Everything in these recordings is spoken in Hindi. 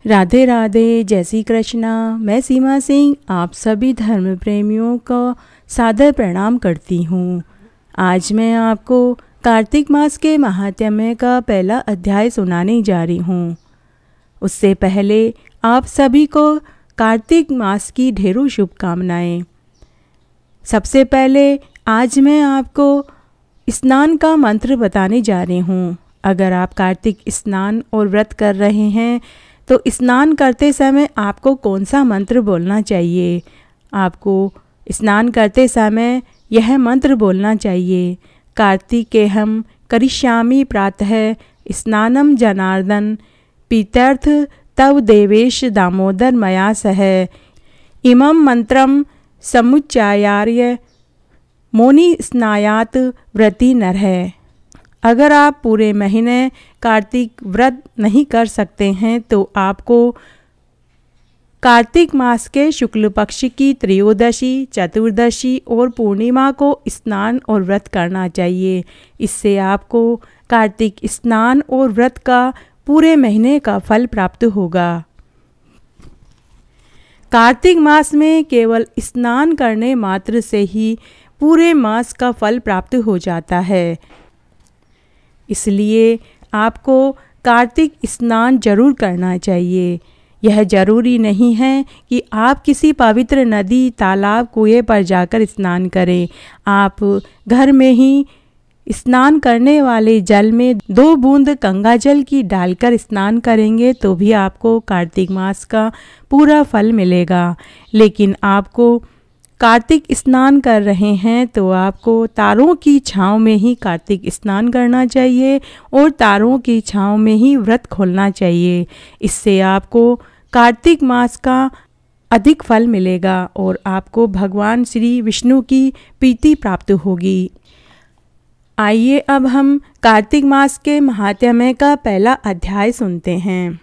राधे राधे, जय श्री कृष्णा। मैं सीमा सिंह आप सभी धर्म प्रेमियों को सादर प्रणाम करती हूँ। आज मैं आपको कार्तिक मास के महात्म्य का पहला अध्याय सुनाने जा रही हूँ। उससे पहले आप सभी को कार्तिक मास की ढेरों शुभकामनाएं। सबसे पहले आज मैं आपको स्नान का मंत्र बताने जा रही हूँ। अगर आप कार्तिक स्नान और व्रत कर रहे हैं तो स्नान करते समय आपको कौन सा मंत्र बोलना चाहिए? आपको स्नान करते समय यह मंत्र बोलना चाहिए। कार्तिकेयं करिष्यामि प्रातः स्नानं जनार्दन पीत्यर्थ तव देवेश दामोदर मया सह। इमं मंत्रं समुच्चार्य मोनि स्नायात व्रती नरः। अगर आप पूरे महीने कार्तिक व्रत नहीं कर सकते हैं तो आपको कार्तिक मास के शुक्ल पक्ष की त्रयोदशी, चतुर्दशी और पूर्णिमा को स्नान और व्रत करना चाहिए। इससे आपको कार्तिक स्नान और व्रत का पूरे महीने का फल प्राप्त होगा। कार्तिक मास में केवल स्नान करने मात्र से ही पूरे मास का फल प्राप्त हो जाता है। इसलिए आपको कार्तिक स्नान जरूर करना चाहिए। यह जरूरी नहीं है कि आप किसी पवित्र नदी, तालाब, कुएं पर जाकर स्नान करें। आप घर में ही स्नान करने वाले जल में 2 बूंद गंगा जल की डालकर स्नान करेंगे तो भी आपको कार्तिक मास का पूरा फल मिलेगा। लेकिन आपको कार्तिक स्नान कर रहे हैं तो आपको तारों की छांव में ही कार्तिक स्नान करना चाहिए और तारों की छांव में ही व्रत खोलना चाहिए। इससे आपको कार्तिक मास का अधिक फल मिलेगा और आपको भगवान श्री विष्णु की प्रीति प्राप्त होगी। आइए अब हम कार्तिक मास के महात्म्य का पहला अध्याय सुनते हैं।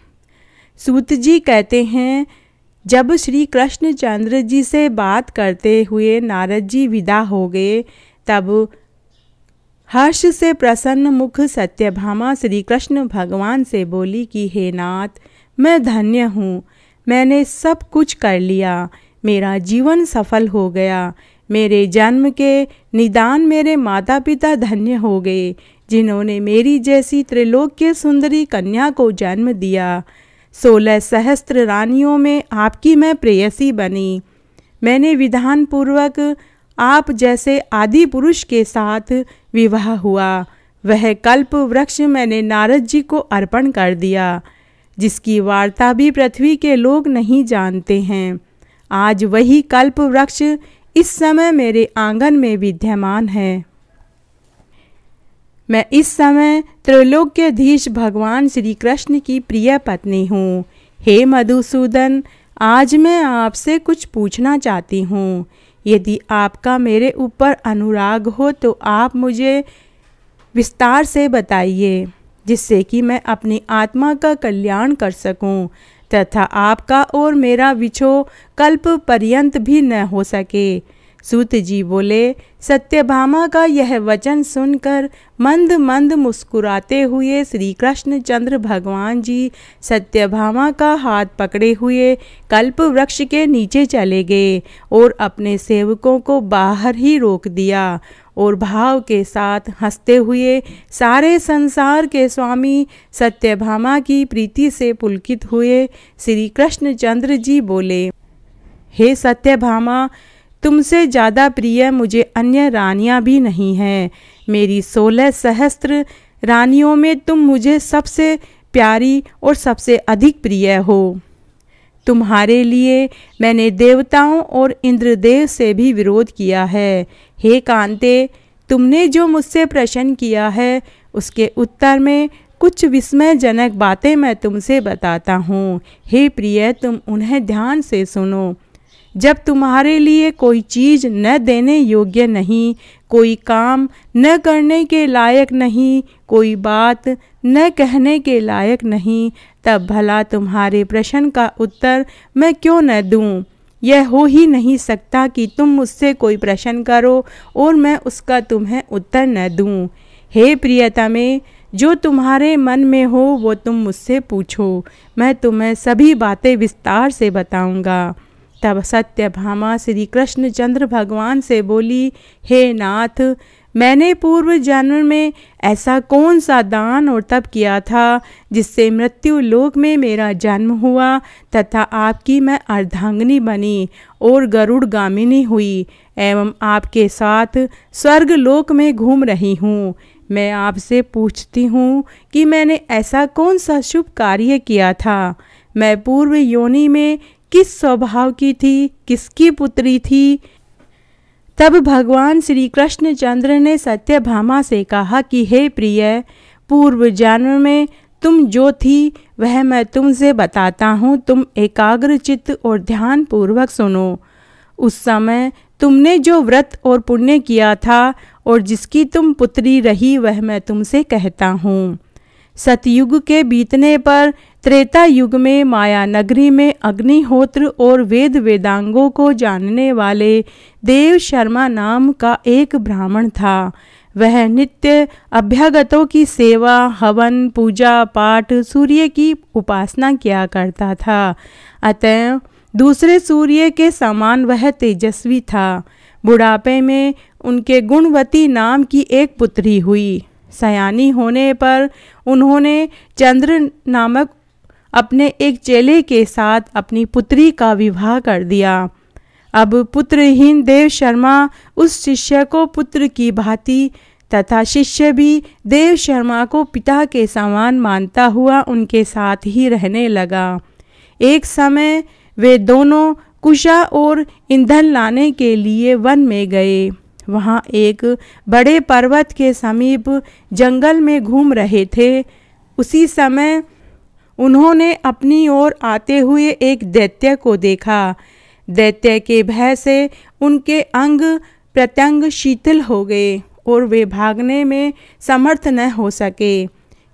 सूत जी कहते हैं, जब श्री कृष्णचंद्र जी से बात करते हुए नारद जी विदा हो गए तब हर्ष से प्रसन्न मुख सत्यभामा श्री कृष्ण भगवान से बोली कि हे नाथ, मैं धन्य हूँ। मैंने सब कुछ कर लिया। मेरा जीवन सफल हो गया। मेरे जन्म के निदान मेरे माता पिता धन्य हो गए, जिन्होंने मेरी जैसी त्रिलोक्य सुंदरी कन्या को जन्म दिया। 16 सहस्त्र रानियों में आपकी मैं प्रेयसी बनी। मैंने विधान पूर्वक आप जैसे आदि पुरुष के साथ विवाह हुआ। वह कल्प वृक्ष मैंने नारद जी को अर्पण कर दिया, जिसकी वार्ता भी पृथ्वी के लोग नहीं जानते हैं। आज वही कल्प वृक्ष इस समय मेरे आंगन में विद्यमान है। मैं इस समय त्रैलोक्याधीश भगवान श्री कृष्ण की प्रिय पत्नी हूँ। हे मधुसूदन, आज मैं आपसे कुछ पूछना चाहती हूँ। यदि आपका मेरे ऊपर अनुराग हो तो आप मुझे विस्तार से बताइए, जिससे कि मैं अपनी आत्मा का कल्याण कर सकूं तथा आपका और मेरा विछोह कल्प पर्यंत भी न हो सके। सूत जी बोले, सत्यभामा का यह वचन सुनकर मंद मंद मुस्कुराते हुए श्री कृष्णचंद्र भगवान जी सत्यभामा का हाथ पकड़े हुए कल्प वृक्ष के नीचे चले गए और अपने सेवकों को बाहर ही रोक दिया और भाव के साथ हंसते हुए सारे संसार के स्वामी सत्यभामा की प्रीति से पुलकित हुए श्री कृष्णचंद्र जी बोले, हे सत्यभामा, तुमसे ज़्यादा प्रिय मुझे अन्य रानियां भी नहीं हैं। मेरी 16 सहस्त्र रानियों में तुम मुझे सबसे प्यारी और सबसे अधिक प्रिय हो। तुम्हारे लिए मैंने देवताओं और इंद्रदेव से भी विरोध किया है। हे कांते, तुमने जो मुझसे प्रश्न किया है उसके उत्तर में कुछ विस्मयजनक बातें मैं तुमसे बताता हूँ। हे प्रिय, तुम उन्हें ध्यान से सुनो। जब तुम्हारे लिए कोई चीज़ न देने योग्य नहीं, कोई काम न करने के लायक नहीं, कोई बात न कहने के लायक नहीं, तब भला तुम्हारे प्रश्न का उत्तर मैं क्यों न दूं? यह हो ही नहीं सकता कि तुम मुझसे कोई प्रश्न करो और मैं उसका तुम्हें उत्तर न दूं। हे प्रियतमे, जो तुम्हारे मन में हो वो तुम मुझसे पूछो, मैं तुम्हें सभी बातें विस्तार से बताऊंगा। तब सत्यभामा श्री कृष्णचंद्र भगवान से बोली, हे नाथ, मैंने पूर्व जन्म में ऐसा कौन सा दान और तप किया था जिससे मृत्यु लोक में मेरा जन्म हुआ तथा आपकी मैं अर्धांगिनी बनी और गरुड़ गामिनी हुई एवं आपके साथ स्वर्ग लोक में घूम रही हूँ। मैं आपसे पूछती हूँ कि मैंने ऐसा कौन सा शुभ कार्य किया था। मैं पूर्व योनि में किस स्वभाव की थी, किसकी पुत्री थी। तब भगवान श्री कृष्णचंद्र ने सत्यभामा से कहा कि हे प्रिय, पूर्व जन्म में तुम जो थी वह मैं तुमसे बताता हूँ। तुम एकाग्र चित्त और ध्यान पूर्वक सुनो। उस समय तुमने जो व्रत और पुण्य किया था और जिसकी तुम पुत्री रही वह मैं तुमसे कहता हूँ। सतयुग के बीतने पर त्रेता युग में माया नगरी में अग्निहोत्र और वेद वेदांगों को जानने वाले देव शर्मा नाम का एक ब्राह्मण था। वह नित्य अभ्यागतों की सेवा, हवन, पूजा पाठ, सूर्य की उपासना किया करता था। अतः दूसरे सूर्य के समान वह तेजस्वी था। बुढ़ापे में उनके गुणवती नाम की एक पुत्री हुई। सयानी होने पर उन्होंने चंद्र नामक अपने एक चेले के साथ अपनी पुत्री का विवाह कर दिया। अब पुत्रहीन देव शर्मा उस शिष्य को पुत्र की भांति तथा शिष्य भी देव शर्मा को पिता के समान मानता हुआ उनके साथ ही रहने लगा। एक समय वे दोनों कुशा और ईंधन लाने के लिए वन में गए। वहाँ एक बड़े पर्वत के समीप जंगल में घूम रहे थे। उसी समय उन्होंने अपनी ओर आते हुए एक दैत्य को देखा। दैत्य के भय से उनके अंग प्रत्यंग शीतल हो गए और वे भागने में समर्थ न हो सके।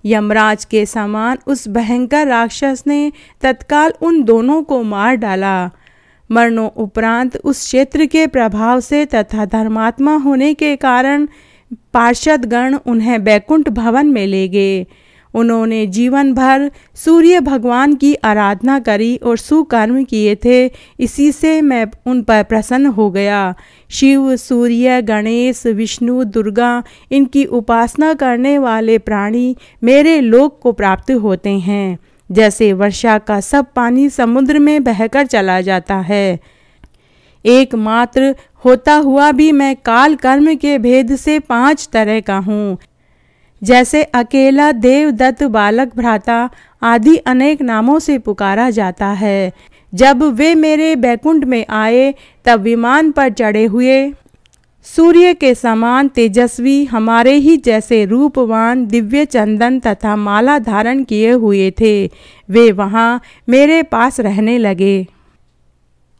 यमराज के समान उस भयंकर राक्षस ने तत्काल उन दोनों को मार डाला। मरणों उपरांत उस क्षेत्र के प्रभाव से तथा धर्मात्मा होने के कारण पार्षदगण उन्हें बैकुंठ भवन में ले गए। उन्होंने जीवन भर सूर्य भगवान की आराधना करी और सुकर्म किए थे। इसी से मैं उन पर प्रसन्न हो गया। शिव, सूर्य, गणेश, विष्णु, दुर्गा, इनकी उपासना करने वाले प्राणी मेरे लोक को प्राप्त होते हैं। जैसे वर्षा का सब पानी समुद्र में बहकर चला जाता है, एकमात्र होता हुआ भी मैं काल कर्म के भेद से 5 तरह का हूँ। जैसे अकेला, देवदत्त, बालक, भ्राता आदि अनेक नामों से पुकारा जाता है। जब वे मेरे बैकुंठ में आए तब विमान पर चढ़े हुए सूर्य के समान तेजस्वी, हमारे ही जैसे रूपवान, दिव्य चंदन तथा माला धारण किए हुए थे। वे वहाँ मेरे पास रहने लगे।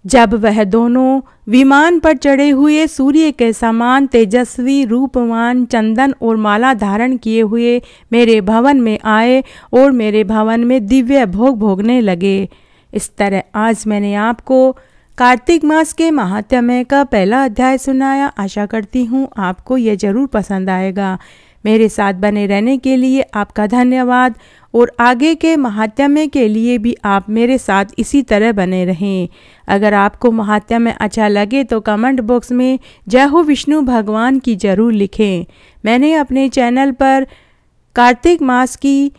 जब वह दोनों विमान पर चढ़े हुए सूर्य के समान तेजस्वी, रूपवान, चंदन और माला धारण किए हुए मेरे भवन में आए और मेरे भवन में दिव्य भोग भोगने लगे। इस तरह आज मैंने आपको कार्तिक मास के महात्म्य का पहला अध्याय सुनाया। आशा करती हूँ आपको यह जरूर पसंद आएगा। मेरे साथ बने रहने के लिए आपका धन्यवाद और आगे के महात्म्य के लिए भी आप मेरे साथ इसी तरह बने रहें। अगर आपको महात्म्य अच्छा लगे तो कमेंट बॉक्स में जय हो विष्णु भगवान की जरूर लिखें। मैंने अपने चैनल पर कार्तिक मास की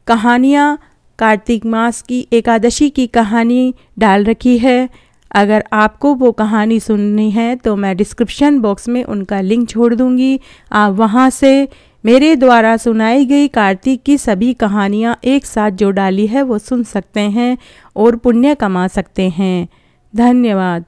कहानियाँ, कार्तिक मास की एकादशी की कहानी डाल रखी है। अगर आपको वो कहानी सुननी है तो मैं डिस्क्रिप्शन बॉक्स में उनका लिंक छोड़ दूंगी। आप वहां से मेरे द्वारा सुनाई गई कार्तिक की सभी कहानियाँ एक साथ जो डाली है वो सुन सकते हैं और पुण्य कमा सकते हैं। धन्यवाद।